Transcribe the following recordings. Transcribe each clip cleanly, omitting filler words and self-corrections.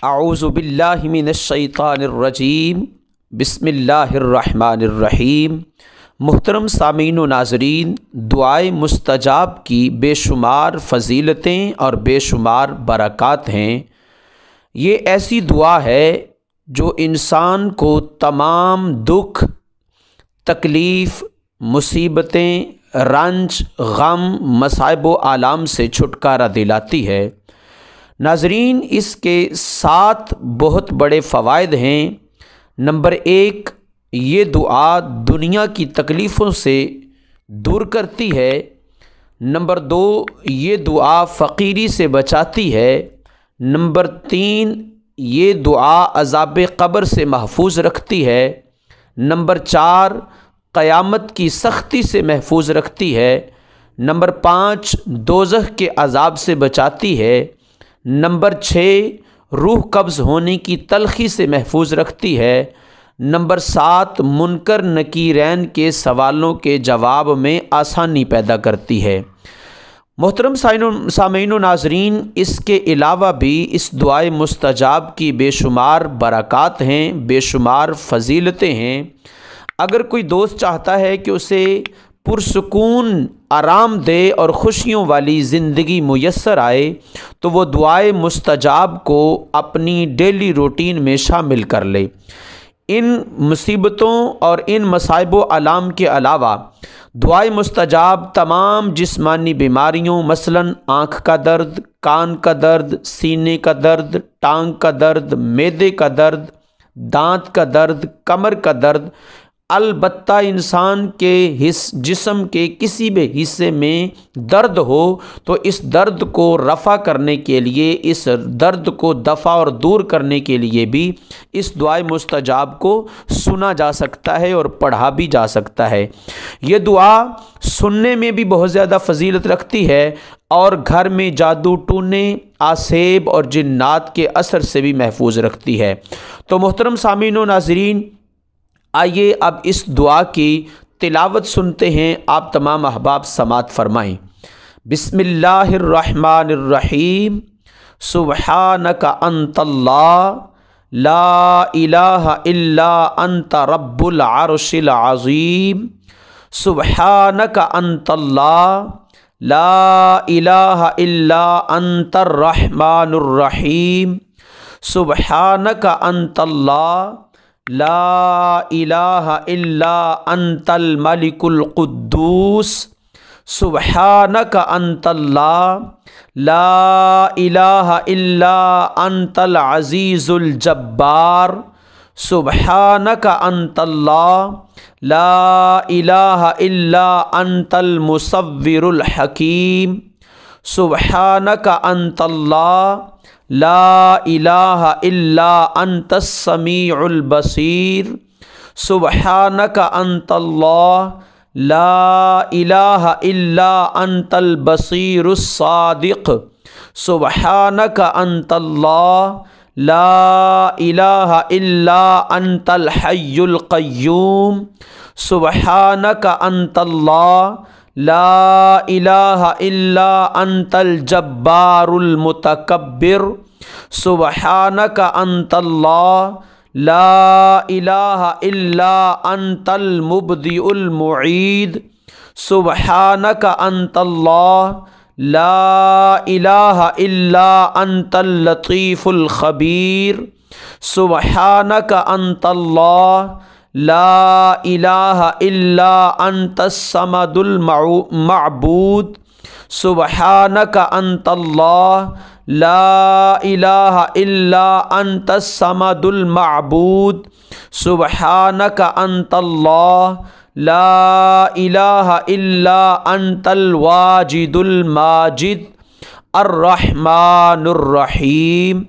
اعوذ باللہ من الشیطان الرجیم بسم اللہ الرحمن الرحیم۔ محترم سامعین و ناظرین، دعائے مستجاب کی بے شمار فضیلتیں اور بے شمار برکات ہیں۔ یہ ایسی دعا ہے جو انسان کو تمام دکھ، تکلیف، مصیبتیں، رنج، غم، مصائب و آلام سے چھٹکارا دلاتی ہے۔ ناظرین، اس کے 7 بہت بڑے فوائد ہیں۔ نمبر 1، یہ دعا دنیا کی تکلیفوں سے دور کرتی ہے۔ نمبر 2، یہ دعا فقیری سے بچاتی ہے۔ نمبر 3، یہ دعا عذاب قبر سے محفوظ رکھتی ہے۔ نمبر 4، قیامت کی سختی سے محفوظ رکھتی ہے۔ نمبر 5، دوزخ کے عذاب سے بچاتی ہے۔ نمبر 6، روح قبض ہونے کی تلخی سے محفوظ رکھتی ہے۔ نمبر 7، منکر نکیرین کے سوالوں کے جواب میں آسانی پیدا کرتی ہے۔ محترم سامعین و ناظرین، اس کے علاوہ بھی اس دعائے مستجاب کی بے شمار برکات ہیں، بے شمار فضیلتیں ہیں۔ اگر کوئی دوست چاہتا ہے کہ اسے پرسکون، آرام دہ اور خوشیوں والی زندگی میسر آئے تو وہ دعائے مستجاب کو اپنی ڈیلی روٹین میں شامل کر لے۔ ان مصیبتوں اور ان مصائب و آلام کے علاوہ دعائے مستجاب تمام جسمانی بیماریوں، مثلاً آنکھ کا درد، کان کا درد، سینے کا درد، ٹانگ کا درد، معدے کا درد، دانت کا درد، کمر کا درد، البتہ انسان کے جسم کے کسی بھی حصے میں درد ہو تو اس درد کو رفع کرنے کے لیے، اس درد کو دفع اور دور کرنے کے لیے بھی اس دعائے مستجاب کو سنا جا سکتا ہے اور پڑھا بھی جا سکتا ہے۔ یہ دعا سننے میں بھی بہت زیادہ فضیلت رکھتی ہے اور گھر میں جادو ٹونے، آسیب اور جنات کے اثر سے بھی محفوظ رکھتی ہے۔ تو محترم سامعین و ناظرین، آئیے اب اس دعا کی تلاوت سنتے ہیں۔ آپ تمام احباب سماعت فرمائیں۔ بسم اللہ الرحمن الرحیم۔ سبحانک انت اللہ لا الہ الا انت رب العرش العظیم۔ سبحانک انت اللہ لا الہ الا انت الرحمن الرحیم۔ سبحانک انت اللہ لا الہ الا انت الملک القدوس۔ سبحانک انت اللہ لا الہ الا انت العزیز الجبار۔ سبحانک انت اللہ لا الہ الا انت المصور الحکیم۔ سبحانک انت اللہ لا الہ الا انت السمیع البصیر۔ سبحانک انت اللہ لا الہ الا انت البصیر الصادق۔ سبحانک انت اللہ لا الہ الا انت الحی القیوم۔ سبحانک انت اللہ لا الہ الا انت الجبار المتکبر۔ سبحانک انت اللہ لا الہ الا انت المبدئ المعید۔ سبحانک انت اللہ لا الہ الا انت اللطیف الخبیر۔ سبحانک انت اللہ لا الہ الا انت الصمد المعبود۔ سبحانک انت اللہ لا الہ الا انت الصمد المعبود۔ سبحانک انت اللہ لا الہ الا انت الواجد الماجد الرحمن الرحیم۔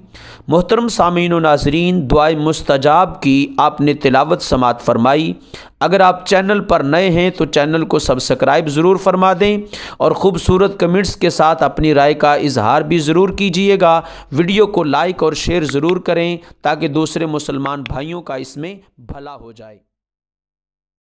محترم سامعین و ناظرین، دعائے مستجاب کی آپ نے تلاوت سماعت فرمائی۔ اگر آپ چینل پر نئے ہیں تو چینل کو سبسکرائب ضرور فرما دیں اور خوبصورت کمنٹس کے ساتھ اپنی رائے کا اظہار بھی ضرور کیجیے گا۔ ویڈیو کو لائک اور شیئر ضرور کریں تاکہ دوسرے مسلمان بھائیوں کا اس میں بھلا ہو جائے۔